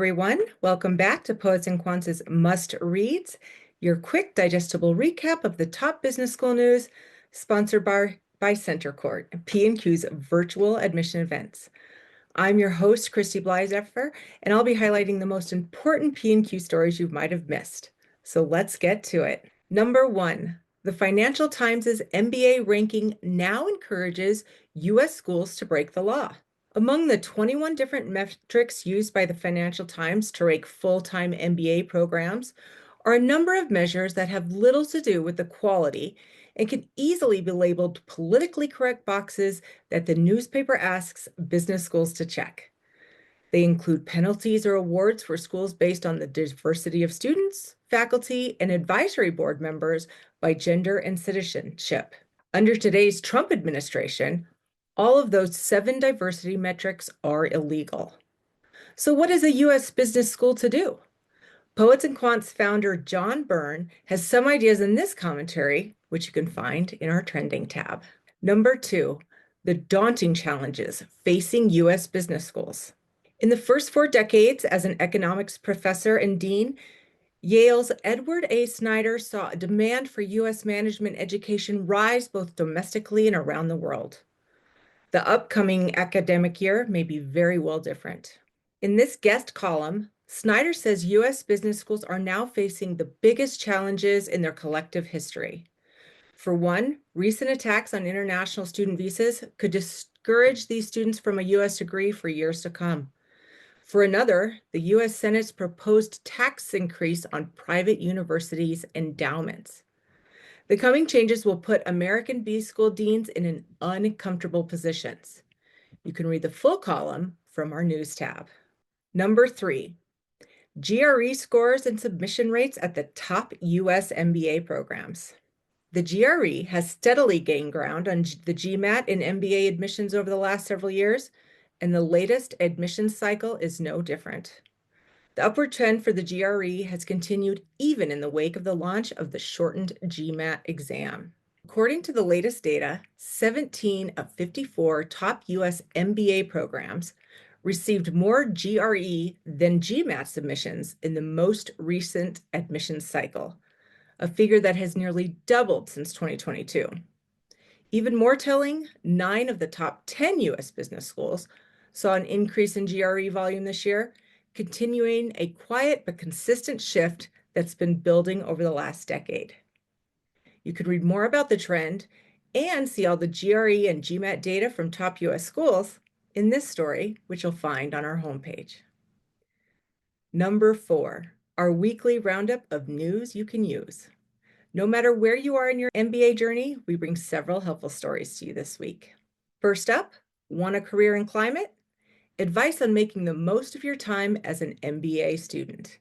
everyone. Welcome back to Poets and Quants' Must Reads, your quick, digestible recap of the top business school news, sponsored by Center Court, P&Q's virtual admission events. I'm your host, Christy Blyzeffer, and I'll be highlighting the most important P&Q stories you might have missed. So let's get to it. Number 1, the Financial Times' MBA ranking now encourages U.S. schools to break the law. Among the 21 different metrics used by the Financial Times to rank full-time MBA programs are a number of measures that have little to do with the quality and can easily be labeled politically correct boxes that the newspaper asks business schools to check. They include penalties or awards for schools based on the diversity of students, faculty, and advisory board members by gender and citizenship. Under today's Trump administration, all of those 7 diversity metrics are illegal. So what is a U.S. business school to do? Poets and Quants founder John Byrne has some ideas in this commentary, which you can find in our trending tab. Number 2, the daunting challenges facing U.S. business schools. In the first 4 decades as an economics professor and dean, Yale's Edward A. Snyder saw a demand for U.S. management education rise both domestically and around the world. The upcoming academic year may be very well different. In this guest column, Snyder says U.S. business schools are now facing the biggest challenges in their collective history. For one, recent attacks on international student visas could discourage these students from a U.S. degree for years to come. For another, the U.S. Senate's proposed tax increase on private universities' endowments. The coming changes will put American B school deans in an uncomfortable positions. You can read the full column from our news tab. Number 3, GRE scores and submission rates at the top U.S. MBA programs. The GRE has steadily gained ground on the GMAT and MBA admissions over the last several years, and the latest admissions cycle is no different. The upward trend for the GRE has continued even in the wake of the launch of the shortened GMAT exam. According to the latest data, 17 of 54 top U.S. MBA programs received more GRE than GMAT submissions in the most recent admissions cycle, a figure that has nearly doubled since 2022. Even more telling, 9 of the top 10 U.S. business schools saw an increase in GRE volume this year, continuing a quiet but consistent shift that's been building over the last decade. You could read more about the trend and see all the GRE and GMAT data from top U.S. schools in this story, which you'll find on our homepage. Number 4, our weekly roundup of news you can use. No matter where you are in your MBA journey, we bring several helpful stories to you this week. First up, want a career in climate? Advice on making the most of your time as an MBA student.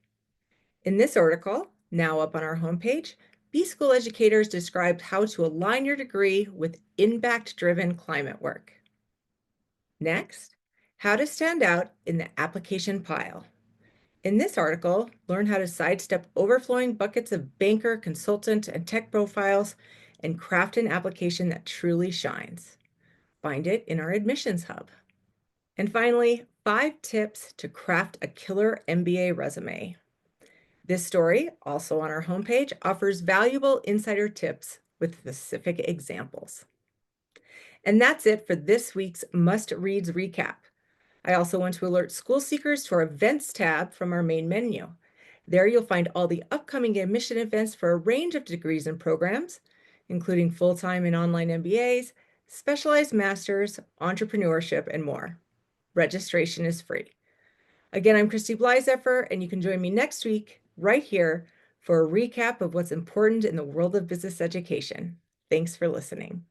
In this article, now up on our homepage, B-School educators described how to align your degree with impact-driven climate work. Next, how to stand out in the application pile. In this article, learn how to sidestep overflowing buckets of banker, consultant, and tech profiles and craft an application that truly shines. Find it in our admissions hub. And finally, 5 tips to craft a killer MBA resume. This story, also on our homepage, offers valuable insider tips with specific examples. And that's it for this week's Must Reads recap. I also want to alert school seekers to our events tab from our main menu. There you'll find all the upcoming admission events for a range of degrees and programs, including full-time and online MBAs, specialized masters, entrepreneurship, and more. Registration is free. Again, I'm Christy Blyzeffer, and you can join me next week right here for a recap of what's important in the world of business education. Thanks for listening.